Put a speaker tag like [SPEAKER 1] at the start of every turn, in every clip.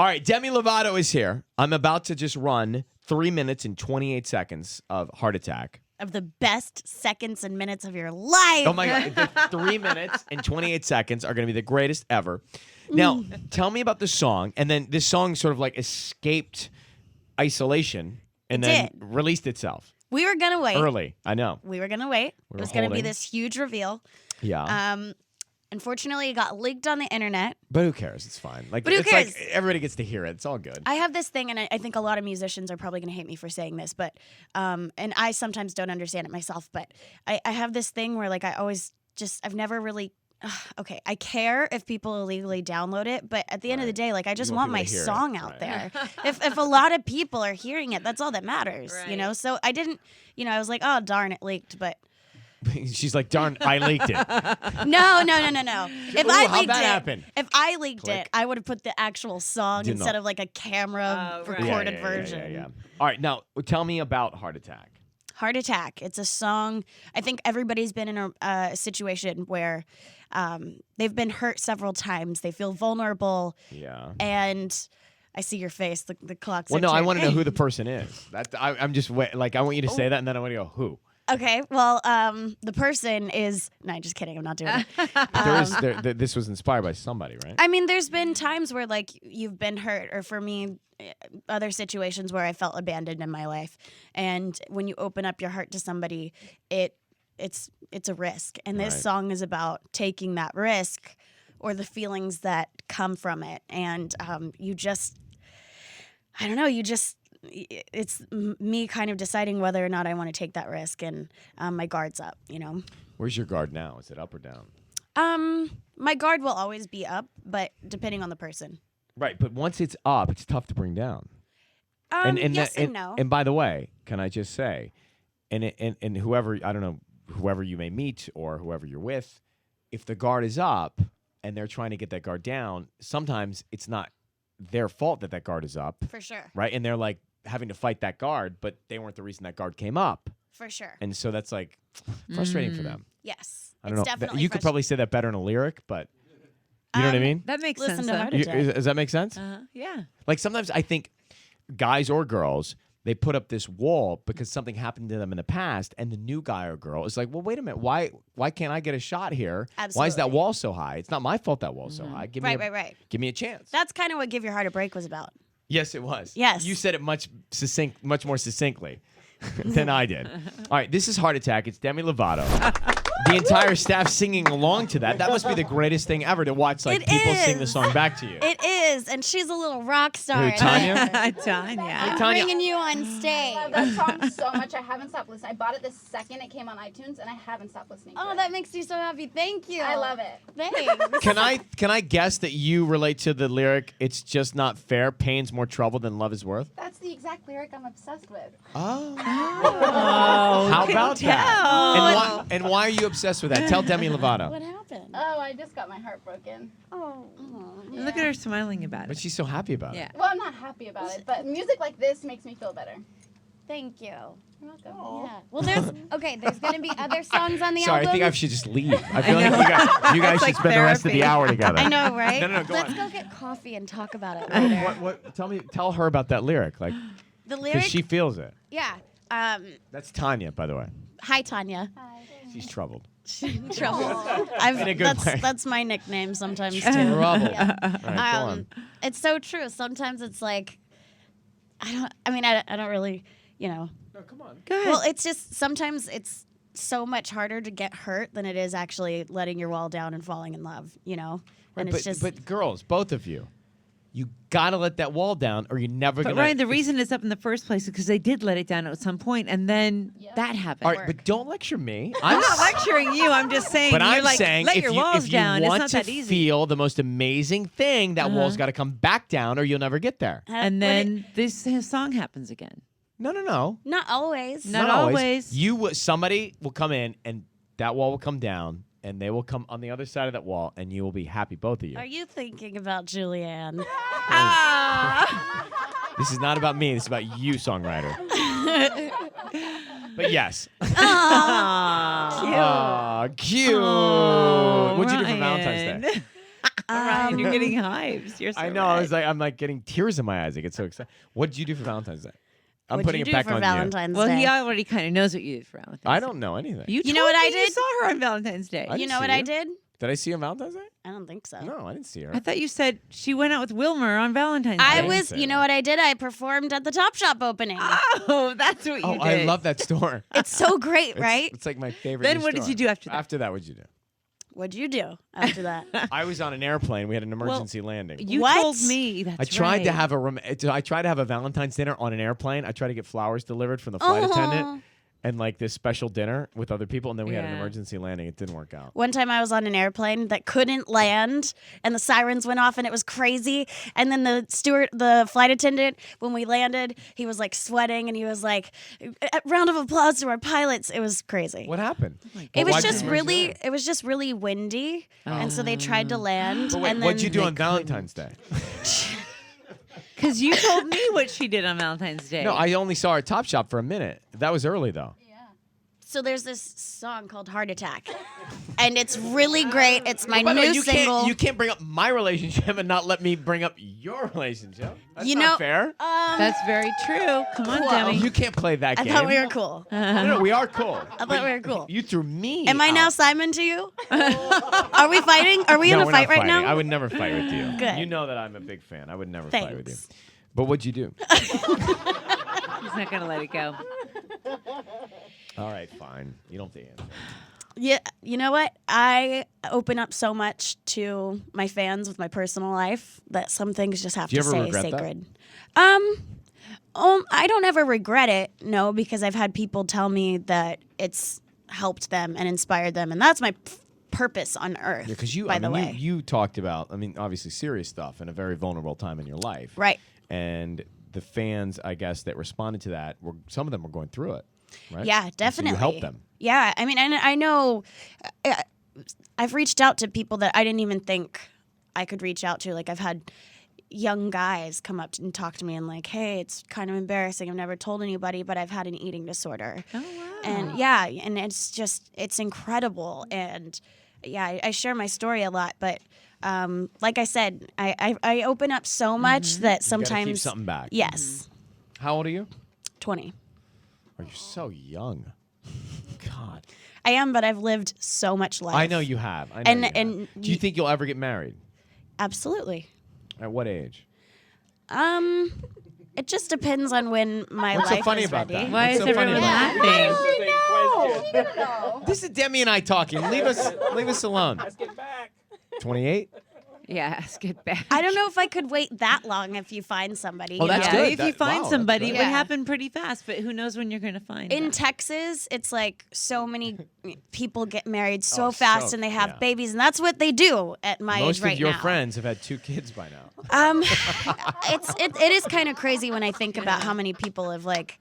[SPEAKER 1] All right, Demi Lovato is here. I'm about to just run 3 minutes and 28 seconds of Heart Attack.
[SPEAKER 2] Of the best seconds and minutes of your life.
[SPEAKER 1] Oh, my God. The 3 minutes and 28 seconds are going to be the greatest ever. Now, tell me about the song. And then this song sort of like escaped isolation and then released itself.
[SPEAKER 2] We were going to wait.
[SPEAKER 1] Early. I know.
[SPEAKER 2] We were going to wait. It was going to be this huge reveal.
[SPEAKER 1] Yeah.
[SPEAKER 2] Unfortunately, it got leaked on the internet.
[SPEAKER 1] But who cares? It's fine. Like,
[SPEAKER 2] But who cares?
[SPEAKER 1] Like everybody gets to hear it. It's all good.
[SPEAKER 2] I have this thing, and I think a lot of musicians are probably going to hate me for saying this, but and I sometimes don't understand it myself, but I have this thing where, like, I've never really, okay, I care if people illegally download it, but at the end of the day, like, I just want my song out there. If a lot of people are hearing it, that's all that matters, you know? So I didn't, I was like, oh, darn, it leaked, but...
[SPEAKER 1] She's like, darn, I leaked it.
[SPEAKER 2] No.
[SPEAKER 1] If
[SPEAKER 2] I leaked it, I would have put the actual song instead of like a camera recorded version.
[SPEAKER 1] Yeah. All right, now tell me about Heart Attack.
[SPEAKER 2] Heart Attack. It's a song. I think everybody's been in a situation where they've been hurt several times. They feel vulnerable. Yeah. And I see your face. The clock's.
[SPEAKER 1] Well, no, I want to know who the person is. I'm just like, I want you to say that, and then I want to go who.
[SPEAKER 2] Okay, well, the person is... No, just kidding. I'm not doing it.
[SPEAKER 1] This was inspired by somebody, right?
[SPEAKER 2] I mean, there's been times where, like, you've been hurt, or for me, other situations where I felt abandoned in my life. And when you open up your heart to somebody, it's a risk. And this song is about taking that risk or the feelings that come from it. And you just... I don't know, it's me kind of deciding whether or not I want to take that risk, and my guard's up,
[SPEAKER 1] Where's your guard now? Is it up or down?
[SPEAKER 2] My guard will always be up, but depending on the person.
[SPEAKER 1] Right, but once it's up, it's tough to bring down.
[SPEAKER 2] Yes and no.
[SPEAKER 1] And by the way, can I just say, and whoever, I don't know, whoever you may meet or whoever you're with, if the guard is up and they're trying to get that guard down, sometimes it's not their fault that guard is up.
[SPEAKER 2] For sure.
[SPEAKER 1] Right? And they're like having to fight that guard, but they weren't the reason that guard came up.
[SPEAKER 2] For sure.
[SPEAKER 1] And so that's like frustrating for them.
[SPEAKER 2] Yes.
[SPEAKER 1] I don't know. Definitely you could probably say that better in a lyric, but you know what I mean?
[SPEAKER 3] That makes sense.
[SPEAKER 1] Does that make sense?
[SPEAKER 3] Yeah.
[SPEAKER 1] Like sometimes I think guys or girls, they put up this wall because something happened to them in the past, and the new guy or girl is like, well, wait a minute, why can't I get a shot here?
[SPEAKER 2] Absolutely.
[SPEAKER 1] Why is that wall so high? It's not my fault that wall's so high. Give me a chance.
[SPEAKER 2] That's kind of what Give Your Heart a Break was about.
[SPEAKER 1] Yes, it was.
[SPEAKER 2] Yes.
[SPEAKER 1] You said it much more succinctly than I did. All right, this is Heart Attack. It's Demi Lovato. The entire staff singing along to that. That must be the greatest thing ever to watch, like, people sing the song back to you.
[SPEAKER 2] It is, and she's a little rock star.
[SPEAKER 1] Who, Tanya?
[SPEAKER 3] Tanya.
[SPEAKER 2] I'm bringing you on stage.
[SPEAKER 4] I love that song so much. I haven't stopped listening. I bought it the second it came on iTunes, and I haven't stopped listening to it.
[SPEAKER 2] That makes me so happy. Thank you.
[SPEAKER 4] I love it.
[SPEAKER 2] Thanks.
[SPEAKER 1] Can I guess that you relate to the lyric, it's just not fair, pain's more trouble than love is worth?
[SPEAKER 4] That's the exact lyric I'm obsessed with.
[SPEAKER 1] Oh. How about that? And why are you obsessed with that? Tell Demi Lovato.
[SPEAKER 2] What happened?
[SPEAKER 4] Oh, I just got my heart broken.
[SPEAKER 3] Yeah. Look at her smiling about it.
[SPEAKER 1] But she's so happy about
[SPEAKER 3] Yeah.
[SPEAKER 1] it.
[SPEAKER 4] Well, I'm not happy about it, but music like this makes me feel better.
[SPEAKER 2] Thank you.
[SPEAKER 4] You're welcome.
[SPEAKER 2] Yeah. Well, there's going to be other songs on the
[SPEAKER 1] Sorry,
[SPEAKER 2] album.
[SPEAKER 1] I think I should just leave. I feel like you guys should
[SPEAKER 3] like
[SPEAKER 1] spend the rest of the hour together.
[SPEAKER 2] I know, right?
[SPEAKER 1] No, go
[SPEAKER 2] Let's
[SPEAKER 1] on.
[SPEAKER 2] go get coffee and talk about it later.
[SPEAKER 1] Tell her about that lyric, like,
[SPEAKER 2] The lyric?
[SPEAKER 1] because she feels it.
[SPEAKER 2] Yeah.
[SPEAKER 1] That's Tanya, by the way.
[SPEAKER 2] Hi, Tanya.
[SPEAKER 4] Hi.
[SPEAKER 1] She's troubled.
[SPEAKER 2] Trouble.
[SPEAKER 1] In a good way.
[SPEAKER 2] That's my nickname sometimes too.
[SPEAKER 1] Trouble.
[SPEAKER 2] Yeah.
[SPEAKER 1] All right, go on.
[SPEAKER 2] It's so true. Sometimes it's like, I don't really,
[SPEAKER 1] No, come on.
[SPEAKER 3] Go ahead.
[SPEAKER 2] Well, it's just sometimes it's so much harder to get hurt than it is actually letting your wall down and falling in love, And
[SPEAKER 1] Right, but girls, both of you, you gotta let that wall down, or you're never
[SPEAKER 3] But
[SPEAKER 1] gonna.
[SPEAKER 3] Ryan, the reason it's up in the first place is because they did let it down at some point, and then that happened.
[SPEAKER 1] All right, but don't lecture me.
[SPEAKER 3] I'm not lecturing you. I'm just saying.
[SPEAKER 1] But
[SPEAKER 3] you're
[SPEAKER 1] I'm
[SPEAKER 3] like,
[SPEAKER 1] saying
[SPEAKER 3] let
[SPEAKER 1] if
[SPEAKER 3] your
[SPEAKER 1] you
[SPEAKER 3] walls down. It's
[SPEAKER 1] want
[SPEAKER 3] not
[SPEAKER 1] to
[SPEAKER 3] that easy.
[SPEAKER 1] feel the most amazing thing, that wall's got to come back down, or you'll never get there.
[SPEAKER 3] And then this song happens again.
[SPEAKER 1] No.
[SPEAKER 2] Not always.
[SPEAKER 3] Not always.
[SPEAKER 1] Somebody will come in, and that wall will come down, and they will come on the other side of that wall, and you will be happy, both of you.
[SPEAKER 2] Are you thinking about Julianne?
[SPEAKER 1] This is not about me. This is about you, songwriter. But yes.
[SPEAKER 3] Aww.
[SPEAKER 1] Cute.
[SPEAKER 3] Aw,
[SPEAKER 1] What'd you do for
[SPEAKER 3] Ryan.
[SPEAKER 1] Valentine's Day?
[SPEAKER 3] Ryan, you're getting hives. You're so
[SPEAKER 1] I know.
[SPEAKER 3] red.
[SPEAKER 1] I'm like getting tears in my eyes. I get so excited. What did you do for Valentine's Day? I'm
[SPEAKER 2] What'd
[SPEAKER 1] putting
[SPEAKER 2] you
[SPEAKER 1] it
[SPEAKER 2] do
[SPEAKER 1] back
[SPEAKER 2] for
[SPEAKER 1] on
[SPEAKER 2] Valentine's
[SPEAKER 3] Well,
[SPEAKER 2] Day?
[SPEAKER 3] he already kind of knows what you did for Valentine's
[SPEAKER 1] you. I
[SPEAKER 3] Day.
[SPEAKER 1] don't know anything.
[SPEAKER 3] You
[SPEAKER 2] know
[SPEAKER 3] told
[SPEAKER 2] what I
[SPEAKER 3] me
[SPEAKER 2] did?
[SPEAKER 3] You saw her on Valentine's Day.
[SPEAKER 1] I
[SPEAKER 2] You
[SPEAKER 1] didn't
[SPEAKER 2] know
[SPEAKER 1] see
[SPEAKER 2] what I
[SPEAKER 1] you.
[SPEAKER 2] did?
[SPEAKER 1] Did I see you on Valentine's Day?
[SPEAKER 2] I don't think so.
[SPEAKER 1] No, I didn't see her.
[SPEAKER 3] I thought you said she went out with Wilmer on Valentine's
[SPEAKER 2] I
[SPEAKER 3] Day.
[SPEAKER 2] was,
[SPEAKER 1] say
[SPEAKER 2] you know
[SPEAKER 1] that.
[SPEAKER 2] what I did? I performed at the Topshop opening.
[SPEAKER 3] Oh, that's what you
[SPEAKER 1] Oh,
[SPEAKER 3] did.
[SPEAKER 1] I love that store.
[SPEAKER 2] It's so great,
[SPEAKER 1] It's-
[SPEAKER 2] right?
[SPEAKER 1] It's like my favorite.
[SPEAKER 3] Then
[SPEAKER 1] new
[SPEAKER 3] what did
[SPEAKER 1] store.
[SPEAKER 3] you do after that?
[SPEAKER 1] After that, what'd you do?
[SPEAKER 2] What'd you do after that?
[SPEAKER 1] I was on an airplane. We had an emergency landing.
[SPEAKER 3] You
[SPEAKER 2] What?
[SPEAKER 3] told me. That's
[SPEAKER 1] I tried to
[SPEAKER 3] right.
[SPEAKER 1] have I tried to have a Valentine's dinner on an airplane. I tried to get flowers delivered from the flight attendant and like this special dinner with other people, and then we had an
[SPEAKER 3] Yeah.
[SPEAKER 1] emergency landing. It didn't work out.
[SPEAKER 2] One time I was on an airplane that couldn't land and the sirens went off and it was crazy. And then the flight attendant, when we landed, he was like sweating and he was like, "A round of applause to our pilots." It was crazy.
[SPEAKER 1] What happened?
[SPEAKER 2] It was
[SPEAKER 1] why'd you
[SPEAKER 2] just
[SPEAKER 1] emergency
[SPEAKER 2] really,
[SPEAKER 1] land?
[SPEAKER 2] it was just really windy. And so they tried to land.
[SPEAKER 1] But wait,
[SPEAKER 2] and
[SPEAKER 1] what'd you
[SPEAKER 2] then
[SPEAKER 1] do on Valentine's Day?
[SPEAKER 3] Because you told me what she did on Valentine's Day.
[SPEAKER 1] No, I only saw her at Topshop for a minute. That was early though.
[SPEAKER 2] So there's this song called Heart Attack. And it's really great. It's my
[SPEAKER 1] By the way,
[SPEAKER 2] new
[SPEAKER 1] you
[SPEAKER 2] single.
[SPEAKER 1] can't bring up my relationship and not let me bring up your relationship. That's
[SPEAKER 2] You
[SPEAKER 1] not
[SPEAKER 2] know-
[SPEAKER 1] fair.
[SPEAKER 3] That's very true. Come on,
[SPEAKER 2] Cool.
[SPEAKER 3] Demi.
[SPEAKER 1] You can't play that
[SPEAKER 2] I
[SPEAKER 1] game.
[SPEAKER 2] thought we were cool.
[SPEAKER 1] No, we are cool.
[SPEAKER 2] I thought we were cool.
[SPEAKER 1] You threw me.
[SPEAKER 2] Am I now
[SPEAKER 1] out.
[SPEAKER 2] Simon to you? Are we fighting? Are we
[SPEAKER 1] No,
[SPEAKER 2] in a
[SPEAKER 1] we're
[SPEAKER 2] fight
[SPEAKER 1] not
[SPEAKER 2] right
[SPEAKER 1] fighting.
[SPEAKER 2] now?
[SPEAKER 1] I would never fight with you.
[SPEAKER 2] Good.
[SPEAKER 1] You know that I'm a big fan. I would never fight with you.
[SPEAKER 2] Thanks.
[SPEAKER 1] But what'd you do?
[SPEAKER 3] He's not going to let it go.
[SPEAKER 1] All right, fine. You don't have to answer.
[SPEAKER 2] Yeah, you know what? I open up so much to my fans with my personal life that some things just have
[SPEAKER 1] Do you
[SPEAKER 2] to
[SPEAKER 1] ever
[SPEAKER 2] stay
[SPEAKER 1] regret that?
[SPEAKER 2] sacred. I don't ever regret it, no, because I've had people tell me that it's helped them and inspired them, and that's my purpose on earth.
[SPEAKER 1] Yeah, because you,
[SPEAKER 2] by
[SPEAKER 1] I
[SPEAKER 2] the
[SPEAKER 1] mean,
[SPEAKER 2] way,
[SPEAKER 1] you talked about, I mean, obviously serious stuff in a very vulnerable time in your life.
[SPEAKER 2] right?
[SPEAKER 1] And the fans, I guess, that responded to that, some of them were going through it, right?
[SPEAKER 2] Yeah,
[SPEAKER 1] And
[SPEAKER 2] definitely.
[SPEAKER 1] So you helped them.
[SPEAKER 2] Yeah, I mean, and I know I've reached out to people that I didn't even think I could reach out to. Like I've had young guys come up and talk to me and like, "Hey, it's kind of embarrassing. I've never told anybody, but I've had an eating disorder."
[SPEAKER 3] Oh, wow.
[SPEAKER 2] And yeah, and it's incredible. And yeah, I share my story a lot, but like I said, I open up so much that
[SPEAKER 1] You gotta
[SPEAKER 2] sometimes
[SPEAKER 1] keep something back.
[SPEAKER 2] Yes,
[SPEAKER 1] How old are you?
[SPEAKER 2] 20.
[SPEAKER 1] Oh, you're so young. God.
[SPEAKER 2] I am, but I've lived so much life.
[SPEAKER 1] I know you have. I know
[SPEAKER 2] And-
[SPEAKER 1] you have.
[SPEAKER 2] and
[SPEAKER 1] Do you think you'll ever get married?
[SPEAKER 2] Absolutely.
[SPEAKER 1] At what age?
[SPEAKER 2] It just depends on when my
[SPEAKER 1] What's
[SPEAKER 2] life
[SPEAKER 1] so funny
[SPEAKER 2] is
[SPEAKER 1] about
[SPEAKER 2] ready.
[SPEAKER 1] that?
[SPEAKER 3] Why
[SPEAKER 1] What's
[SPEAKER 3] is
[SPEAKER 1] so funny
[SPEAKER 3] everyone
[SPEAKER 1] about
[SPEAKER 3] laughing?
[SPEAKER 4] She didn't know.
[SPEAKER 1] This is Demi and I talking. Leave us alone. Let's get back. 28?
[SPEAKER 3] Yeah, ask it back.
[SPEAKER 2] I don't know if I could wait that long if you find somebody.
[SPEAKER 1] Oh,
[SPEAKER 2] you
[SPEAKER 1] that's
[SPEAKER 2] know?
[SPEAKER 1] good.
[SPEAKER 3] If you
[SPEAKER 1] That-
[SPEAKER 3] find
[SPEAKER 1] wow, that's
[SPEAKER 3] somebody, it
[SPEAKER 1] great.
[SPEAKER 3] would
[SPEAKER 2] Yeah.
[SPEAKER 3] happen pretty fast, but who knows when you're going to find
[SPEAKER 2] In
[SPEAKER 3] them.
[SPEAKER 2] Texas, it's like so many people get married so
[SPEAKER 1] Oh,
[SPEAKER 2] fast
[SPEAKER 1] so-
[SPEAKER 2] and they have
[SPEAKER 1] yeah.
[SPEAKER 2] babies, and that's what they do at my
[SPEAKER 1] Most
[SPEAKER 2] age right
[SPEAKER 1] of your
[SPEAKER 2] now.
[SPEAKER 1] friends have had 2 kids by now.
[SPEAKER 2] It is kind of crazy when I think about how many people have like,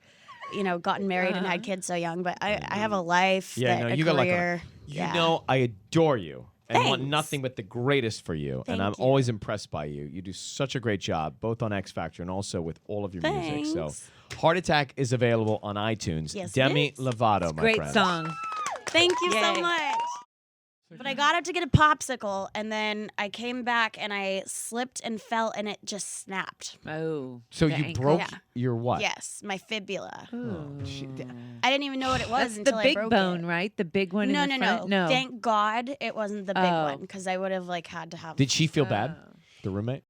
[SPEAKER 2] gotten married and had kids so young. But I have a life,
[SPEAKER 1] Yeah,
[SPEAKER 2] that,
[SPEAKER 1] no,
[SPEAKER 2] a
[SPEAKER 1] you got like
[SPEAKER 2] career.
[SPEAKER 1] You know, I adore you and want
[SPEAKER 2] Thanks.
[SPEAKER 1] nothing but the greatest for you. And
[SPEAKER 2] Thank
[SPEAKER 1] I'm
[SPEAKER 2] you.
[SPEAKER 1] always impressed by you. You do such a great job, both on X Factor and also with all of your music. So,
[SPEAKER 2] Thanks.
[SPEAKER 1] Heart Attack is available on iTunes.
[SPEAKER 2] Yes, it
[SPEAKER 1] Demi
[SPEAKER 2] is.
[SPEAKER 1] Lovato, my
[SPEAKER 3] Great
[SPEAKER 1] friend.
[SPEAKER 3] song.
[SPEAKER 2] Thank you
[SPEAKER 3] Yay.
[SPEAKER 2] so much. But I got up to get a popsicle, and then I came back and I slipped and fell, and it just snapped.
[SPEAKER 3] Oh.
[SPEAKER 1] So
[SPEAKER 3] the
[SPEAKER 1] you
[SPEAKER 3] ankle.
[SPEAKER 1] broke
[SPEAKER 2] Yeah.
[SPEAKER 1] your what?
[SPEAKER 2] Yes, my fibula.
[SPEAKER 3] Ooh.
[SPEAKER 2] I didn't even know what it was
[SPEAKER 3] That's
[SPEAKER 2] until
[SPEAKER 3] the
[SPEAKER 2] I
[SPEAKER 3] big
[SPEAKER 2] broke
[SPEAKER 3] bone,
[SPEAKER 2] it.
[SPEAKER 3] right? The big one
[SPEAKER 2] No,
[SPEAKER 3] in the
[SPEAKER 2] no,
[SPEAKER 3] front?
[SPEAKER 2] no. Thank God it wasn't the big
[SPEAKER 3] Oh.
[SPEAKER 2] one, because I would have had to have.
[SPEAKER 1] Did she feel bad? The roommate?